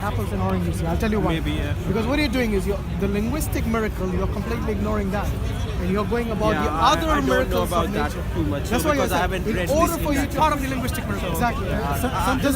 apples and oranges. I'll tell you why. Maybe, yeah. Because what you're doing is the linguistic miracle, you're completely ignoring that. And you're going about the other I miracles don't know about of that nature. too much. That's why because I haven't read in order this for you to part of the linguistic miracle. Exactly.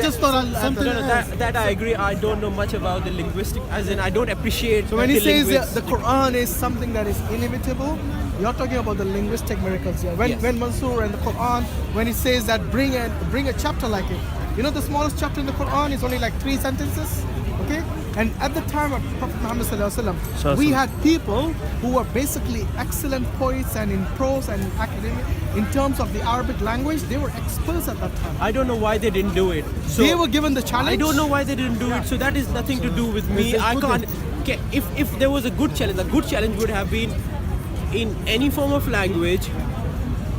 Just thought I'll something that I agree. I don't know much about the linguistic, as in I don't appreciate. So when he says linguistics. the Quran is something that is inevitable, you're talking about the linguistic miracles here. When Mansur and the Quran, when he says that bring a chapter like it, you know the smallest chapter in the Quran is only like 3 sentences, okay? And at the time of Prophet Muhammad sallallahu alaihi wasallam, we had people who were basically excellent poets and in prose and in academia. In terms of the Arabic language, they were experts at that time. I don't know why they didn't do it. So they were given the challenge. I don't know why they didn't do it. So that is nothing to do with me. I can't. Okay, if there was a good challenge would have been in any form of language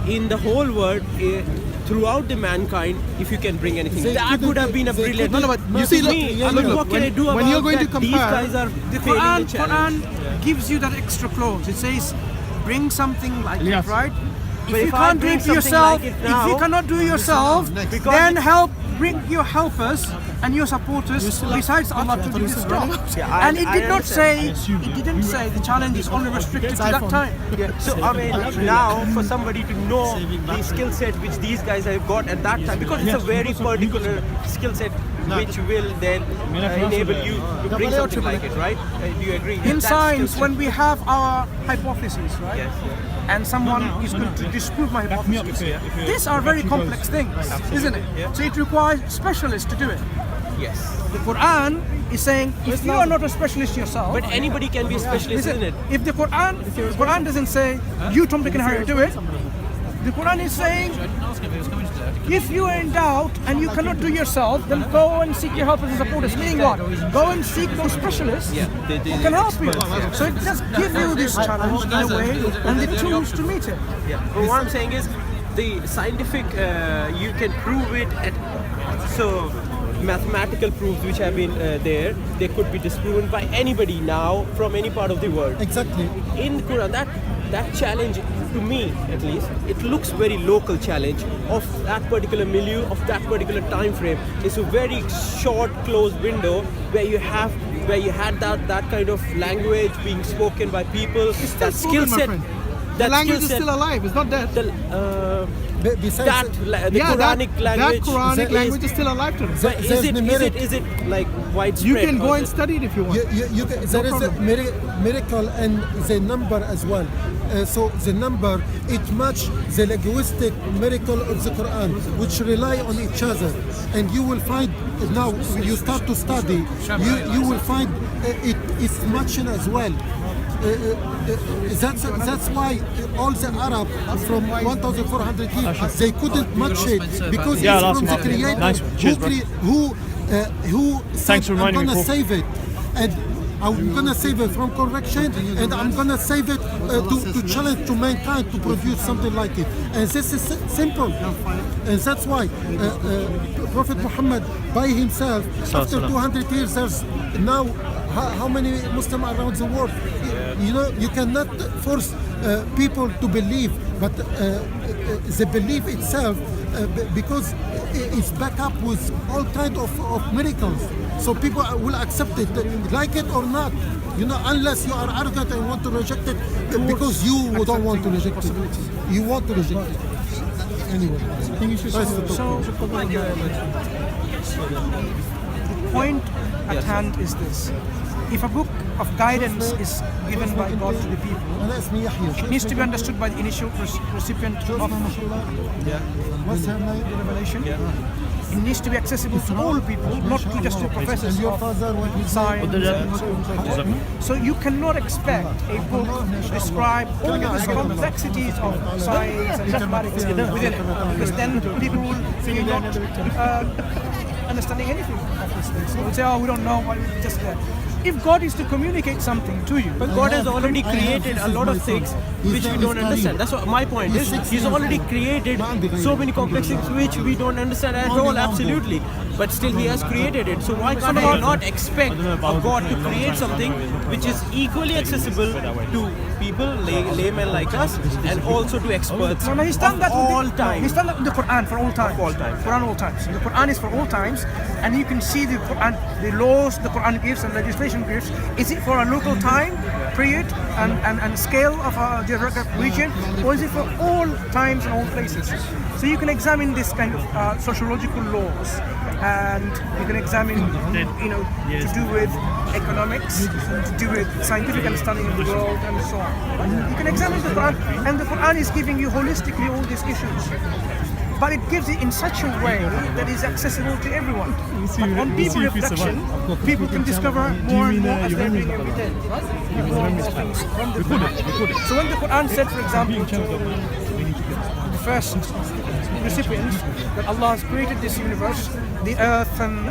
in the whole world. Throughout the mankind, if you can bring anything, that would have been a brilliant. No, but you see, look, what can I do about when you're going to compare, these guys are the Quran gives you that extra clause. It says, bring something like it, right? If you can't do it yourself, if you cannot do it yourself, then bring your helpers and your supporters besides Allah to do this job. And it did not say, the challenge is only restricted to that time. So I mean, now for somebody to know the skill set which these guys have got at that time, because it's a very particular skill set which will then enable you to bring something like it, right? Do you agree? In science, when we have our hypotheses, right? Yes. And someone is going to disprove my hypothesis. These are very complex things, isn't it? So it requires specialists to do it. Yes. The Quran is saying if you are not a specialist yourself, but anybody can be a specialist, isn't it? If the Quran doesn't say you Tom, Dick and Harry do it, the Quran is saying if you are in doubt and you cannot do yourself, then go and seek your help and supporters. Meaning what? Go and seek those specialists who can help you. So it just gives you this challenge in a way and the tools to meet it. But what I'm saying is the scientific, you can prove it so mathematical proofs which have been there, they could be disproven by anybody now from any part of the world. Exactly. In Quran, that challenge, to me at least, it looks very local challenge of that particular milieu, of that particular time frame. It's a very short, closed window where you had that kind of language being spoken by people. That skill set. The language is still alive. It's not dead. The Quranic language. That Quranic language is still alive today. But is it like widespread? You can go and study it if you want. There is a miracle and the number as well. So the number, it matches the linguistic miracle of the Quran, which rely on each other. And you will find, now you start to study, you will find it is matching as well. That's why all the Arab from 1,400 years they couldn't match it because it's from the Creator who said, I'm gonna save it, and I'm gonna save it from correction, and I'm gonna save it to challenge to mankind to produce something like it. And this is simple, and that's why Prophet Muhammad by himself, after 200 years, there's now how many Muslims around the world? You know, you cannot force people to believe, but the belief itself, because it's backed up with all kinds of miracles. So people will accept it, like it or not. You know, unless you are arrogant and want to reject it because you don't want to reject it. You want to reject it. Anyway, I think you should the point at hand is this. If a book of guidance is given by God to the people, it needs to be understood by the initial recipient of what's her name? The revelation. It needs to be accessible to all people, not to just the professors of science. So you cannot expect a book to describe all the complexities of science and mathematics within it, because then people will feel not understanding anything of this thing. So they will say, oh, we don't know, why we're just there. If God is to communicate something to you, but God has already created a lot of things which we don't understand. That's what my point is. He's already created so many complex things which we don't understand at all, absolutely. But still He has created it. So why can't I not expect of God to create something which is equally accessible to people people, laymen like us, and also to experts. No, he's done that all with time. He's done that in the Quran for all times. All times. Quran all times. The Quran is for all times, and you can see the Quran, the laws the Quran gives and legislation gives. Is it for a local time, period, and scale of a geographic region, or is it for all times and all places? So you can examine this kind of sociological laws, and you can examine, to do with economics, to do with scientific understanding of the world, and so on. You can examine the Quran, and the Quran is giving you holistically all these issues. But it gives it in such a way that is accessible to everyone. But on deeper reflection, people can discover more and more as they're doing every day. From the Quran. So when the Quran said, for example, to the first recipients, that Allah has created this universe, the earth and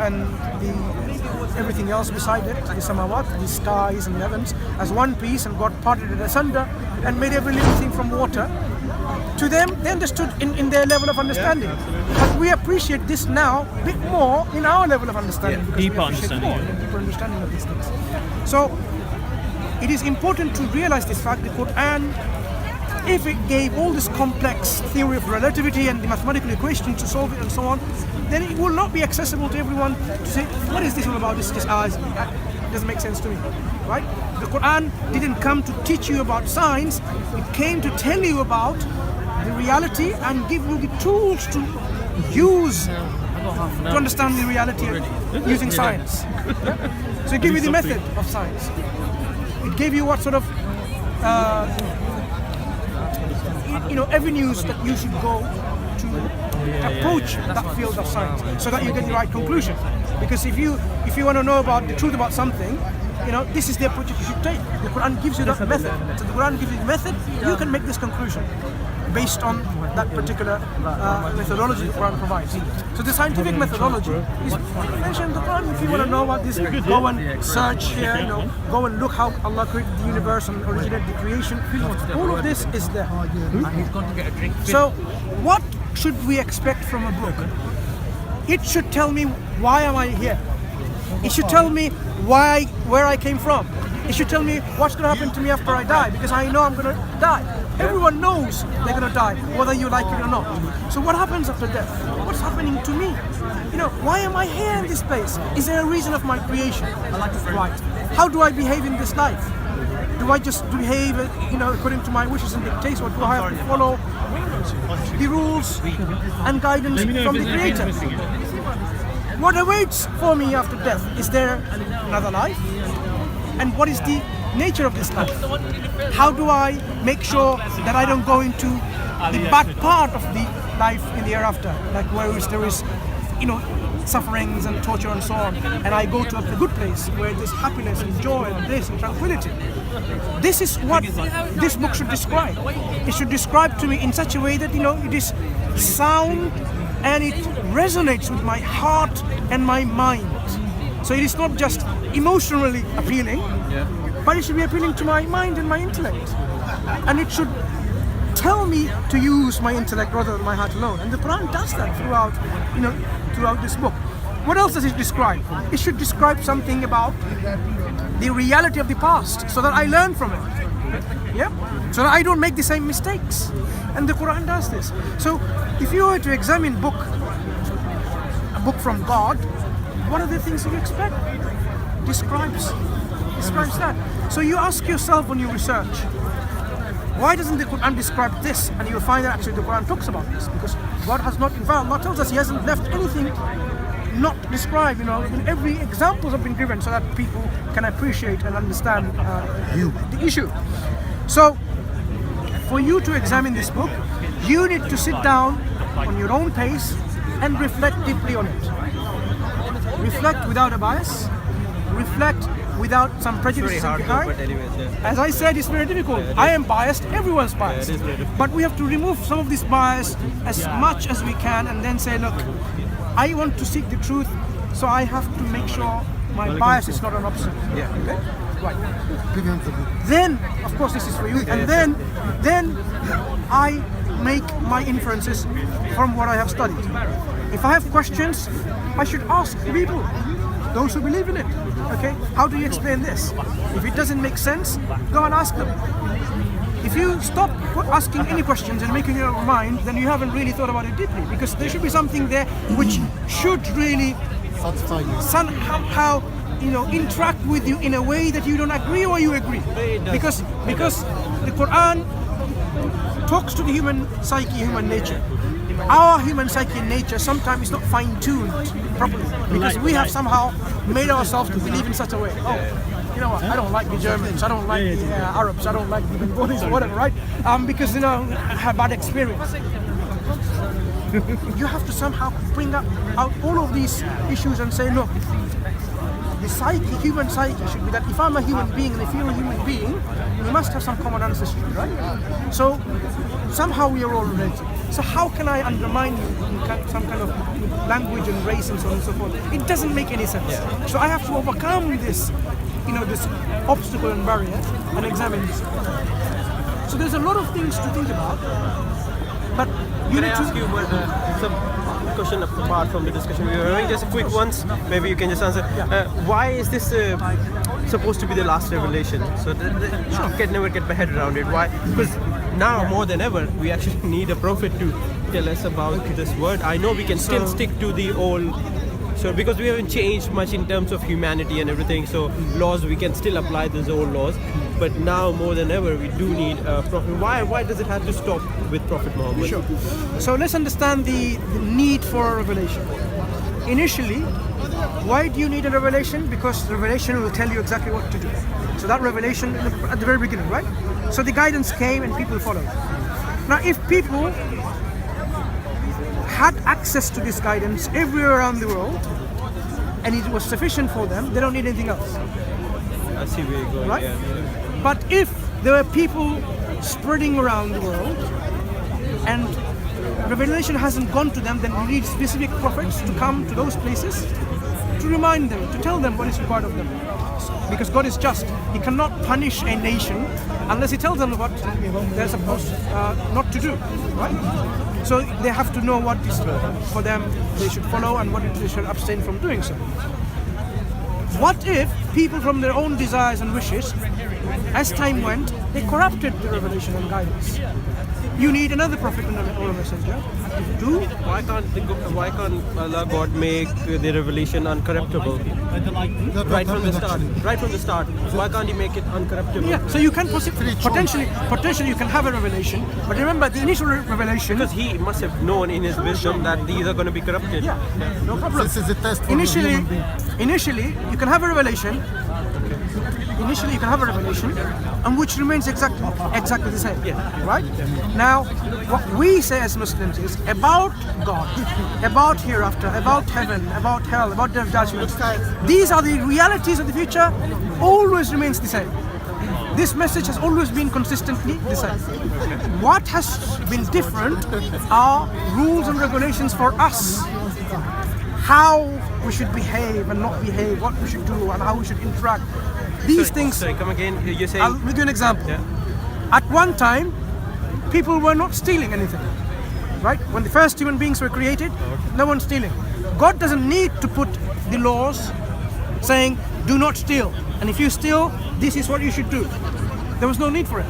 everything else beside it, the samawat, the skies and the heavens, as one piece, and God parted it asunder and made every living thing from water. To them, they understood in their level of understanding. But we appreciate this now a bit more in our level of understanding. Deeper understanding. Deeper understanding of these things. So it is important to realize this fact. The Quran, if it gave all this complex theory of relativity and the mathematical equation to solve it and so on, then it will not be accessible to everyone to say, what is this all about? This doesn't make sense to me, right? The Quran didn't come to teach you about science. It came to tell you about the reality and give you the tools to use to understand the reality using science. Yeah? So it gave you the method of science. It gave you what sort of avenues that you should go to approach that field of science, so that you get the right conclusion. Because if you want to know about the truth about something, this is the approach that you should take. The Quran gives you that method. So the Quran gives you the method. You can make this conclusion based on that particular methodology the Quran provides. So the scientific methodology is mentioned in the Quran. If you want to know about this, go and search here. Go and look how Allah created the universe and originated the creation. All of this is there. So, what should we expect from a book? It should tell me, why am I here? It should tell me where I came from. It should tell me what's going to happen to me after I die, because I know I'm going to die. Everyone knows they're going to die, whether you like it or not. So what happens after death? What's happening to me? Why am I here in this place? Is there a reason of my creation? Right. How do I behave in this life? Do I just behave, according to my wishes and dictates, or do I have to follow the rules and guidance from the Creator? What awaits for me after death? Is there another life? And what is the nature of this life? How do I make sure that I don't go into the bad part of the life in the hereafter, like where there is, sufferings and torture and so on, and I go to a good place where there's happiness and joy and bliss and tranquility? This is what this book should describe. It should describe to me in such a way that it is sound and it resonates with my heart and my mind. So it is not just emotionally appealing, but it should be appealing to my mind and my intellect. And it should tell me to use my intellect rather than my heart alone. And the Quran does that throughout this book. What else does it describe? It should describe something about the reality of the past, so that I learn from it. Yeah? So that I don't make the same mistakes. And the Quran does this. So if you were to examine a book from God, what are the things you expect? Describes that. So you ask yourself when you research, why doesn't the Quran describe this? And you'll find that actually the Quran talks about this, because God has not, in fact, Allah tells us He hasn't left anything not described. Every examples have been given so that people can appreciate and understand the issue. So for you to examine this book, you need to sit down on your own pace and reflect deeply on it. Reflect without a bias. Reflect without some prejudices behind. As I said, it's very difficult. I am biased, everyone's biased. But we have to remove some of this bias as much as we can, and then say, look, I want to seek the truth, so I have to make sure my bias is not an obstacle. Okay? Right. Then, of course, this is for you, and then I make my inferences from what I have studied. If I have questions, I should ask the people, those who believe in it. Okay, how do you explain this? If it doesn't make sense, go and ask them. If you stop asking any questions and making your mind, then you haven't really thought about it deeply, because there should be something there which should really somehow, interact with you in a way that you don't agree or you agree. Because the Quran talks to the human psyche, human nature. Our human psyche and nature sometimes is not fine-tuned properly, because we have somehow made ourselves to believe in such a way. Oh, you know what? I don't like the Germans. I don't like the Arabs. I don't like the Bengalis, whatever, right? Because I have bad experience. You have to somehow bring out all of these issues and say, look, the psyche, human psyche, should be that if I'm a human being and I feel a human being, we must have some common ancestry, right? So somehow we are all related. So how can I undermine you in some kind of language and race and so on and so forth? It doesn't make any sense. So I have to overcome this, this obstacle and barrier and examine this. So there's a lot of things to think about, but you Can I need to ask you some question apart from the discussion we were having? Just a quick ones, maybe you can just answer. Why is this supposed to be the last revelation? So can never get my head around it. Why? Because now more than ever, we actually need a prophet to tell us about this word. I know we can still stick to the old. So because we haven't changed much in terms of humanity and everything, so laws, we can still apply those old laws. But now more than ever, we do need a prophet. Why does it have to stop with Prophet Muhammad? Sure. So let's understand the need for a revelation. Initially, why do you need a revelation? Because the revelation will tell you exactly what to do. So that revelation at the very beginning, right? So the guidance came and people followed. Now if people had access to this guidance everywhere around the world and it was sufficient for them, they don't need anything else. I see where you're going. Right? Yeah. But if there were people spreading around the world and revelation hasn't gone to them, then we need specific prophets to come to those places to remind them, to tell them what is required of them. Because God is just. He cannot punish a nation unless He tells them what they're supposed not to do. Right? So they have to know what is for them they should follow and what they should abstain from doing so. What if people from their own desires and wishes, as time went, they corrupted the revelation and guidance? You need another prophet or a messenger. Why can't Allah God make the revelation uncorruptible? Right from the start. Right from the start. Why can't He make it uncorruptible? Yeah. So you can potentially you can have a revelation, but remember the initial revelation. Because He must have known in His wisdom that these are going to be corrupted. Yeah. No problem. This is a test for Initially, you can have a revelation. Initially, you can have a revelation, and which remains exactly the same. Yeah. Right? Now, what we say as Muslims is about God, about hereafter, about heaven, about hell, about the judgment. These are the realities of the future. Always remains the same. This message has always been consistently the same. What has been different are rules and regulations for us. How we should behave and not behave, what we should do and how we should interact. These things. Sorry, come again. You're saying. I'll give you an example. Yeah. At one time, people were not stealing anything. Right? When the first human beings were created, no one's stealing. God doesn't need to put the laws saying, do not steal. And if you steal, this is what you should do. There was no need for it.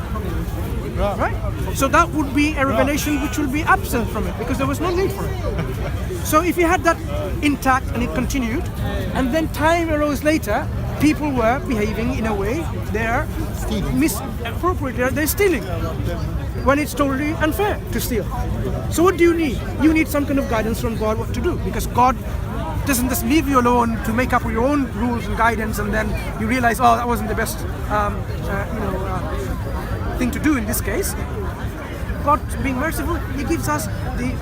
Right? So that would be a revelation which will be absent from it because there was no need for it. So if you had that intact and it continued, and then time arose later, people were behaving in a way they're misappropriate, they're stealing when it's totally unfair to steal. So what do you need? You need some kind of guidance from God what to do, because God doesn't just leave you alone to make up your own rules and guidance and then you realize, oh, that wasn't the best thing to do in this case. God, being merciful, He gives us the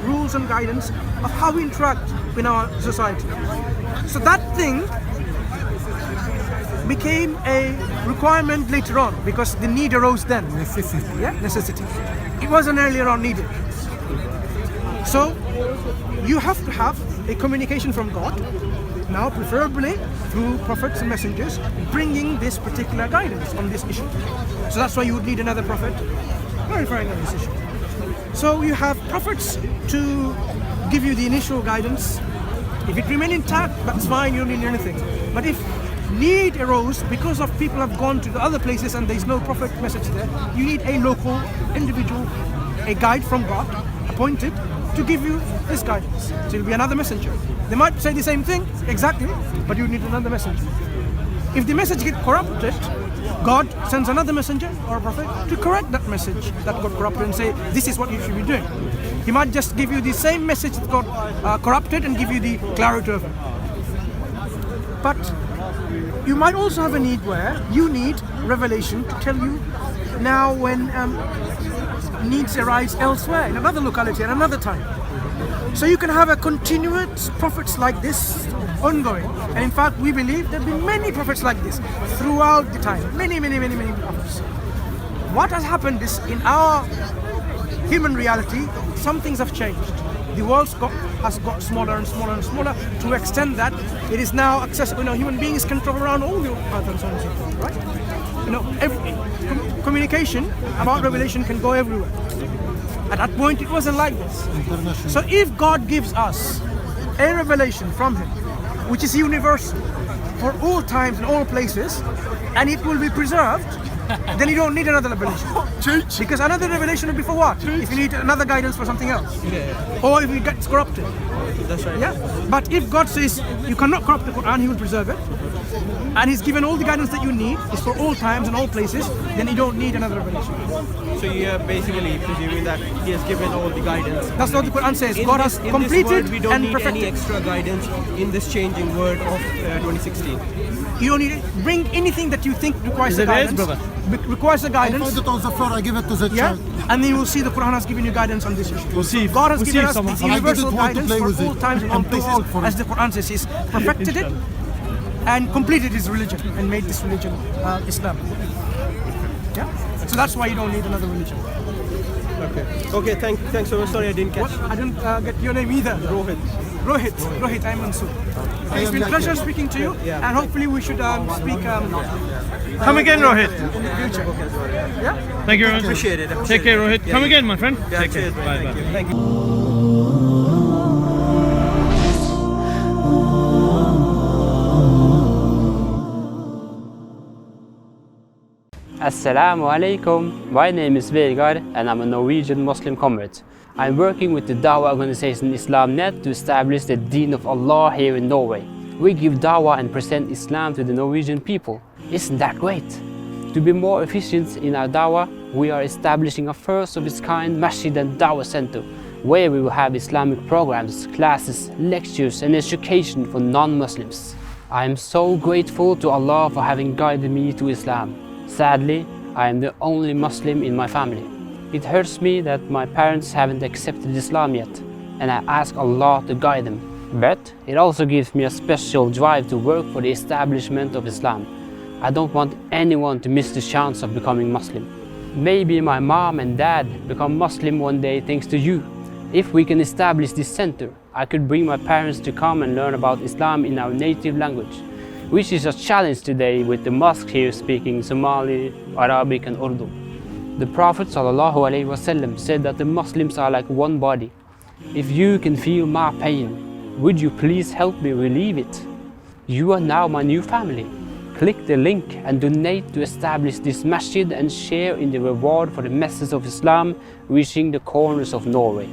rules and guidance of how we interact in our society. So that thing became a requirement later on because the need arose then. necessity. Yeah, necessity. It wasn't earlier on needed. So you have to have a communication from God, now preferably through prophets and messengers, bringing this particular guidance on this issue. So that's why you would need another prophet clarifying on this issue. So you have prophets to give you the initial guidance. If it remains intact, that's fine, you don't need anything. But if need arose because of people have gone to the other places and there is no prophet message there. You need a local individual, a guide from God, appointed to give you this guidance. So it'll be another messenger. They might say the same thing exactly, but you need another messenger. If the message gets corrupted, God sends another messenger or a prophet to correct that message that got corrupted and say, this is what you should be doing. He might just give you the same message that got corrupted and give you the clarity of it. But you might also have a need where you need revelation to tell you now when needs arise elsewhere, in another locality, at another time. So you can have a continuous prophets like this ongoing. And in fact, we believe there have been many prophets like this throughout the time. Many prophets. What has happened is, in our human reality, some things have changed. The world has got smaller and smaller and smaller to extend that it is now accessible. Human beings can travel around all the earth and so on and so forth, right? Every communication about revelation can go everywhere. At that point, it wasn't like this. So if God gives us a revelation from Him, which is universal for all times and all places, and it will be preserved, then you don't need another revelation. Because another revelation will be for what? If you need another guidance for something else. Or if it gets corrupted. That's right. Yeah. But if God says you cannot corrupt the Quran, He will preserve it, and He's given all the guidance that you need, is for all times and all places, then you don't need another revelation. So you're basically presuming that He has given all the guidance. That's what the Quran says. God has completed we don't and need perfected. any extra guidance in this changing world of 2016. You don't need to bring anything that you think requires the guidance. Requires the I guidance. find it on the floor, I give it to the Yeah, child. and then you will see the Quran has given you guidance on this issue. We'll see. God has We'll given see us if the universal I didn't want to guidance play for with all it. times and all I'm too places, old for as it. the Quran says. He's perfected it and completed His religion and made this religion Islam. Yeah, so that's why you don't need another religion. Okay, thanks so much. Sorry I didn't catch. What? I didn't get your name either. Rohit, I'm Mansur. It's been a pleasure speaking to you, and hopefully we should speak. Come again, Rohit. In the future. Yeah. Thank you very much. Appreciate it. Take care, Rohit. Come again, my friend. Yeah, Take care. cheers, Bye man. bye. Thank you. Assalamu alaikum. My name is Vegard and I'm a Norwegian Muslim convert. I'm working with the Dawah organization Islamnet to establish the Deen of Allah here in Norway. We give Dawah and present Islam to the Norwegian people. Isn't that great? To be more efficient in our Dawah, we are establishing a first of its kind Masjid and Dawah Center, where we will have Islamic programs, classes, lectures and education for non-Muslims. I am so grateful to Allah for having guided me to Islam. Sadly, I am the only Muslim in my family. It hurts me that my parents haven't accepted Islam yet, and I ask Allah to guide them. But it also gives me a special drive to work for the establishment of Islam. I don't want anyone to miss the chance of becoming Muslim. Maybe my mom and dad become Muslim one day thanks to you. If we can establish this center, I could bring my parents to come and learn about Islam in our native language, which is a challenge today with the mosque here speaking Somali, Arabic and Urdu. The Prophet ﷺ said that the Muslims are like one body. If you can feel my pain, would you please help me relieve it? You are now my new family. Click the link and donate to establish this masjid and share in the reward for the message of Islam reaching the corners of Norway.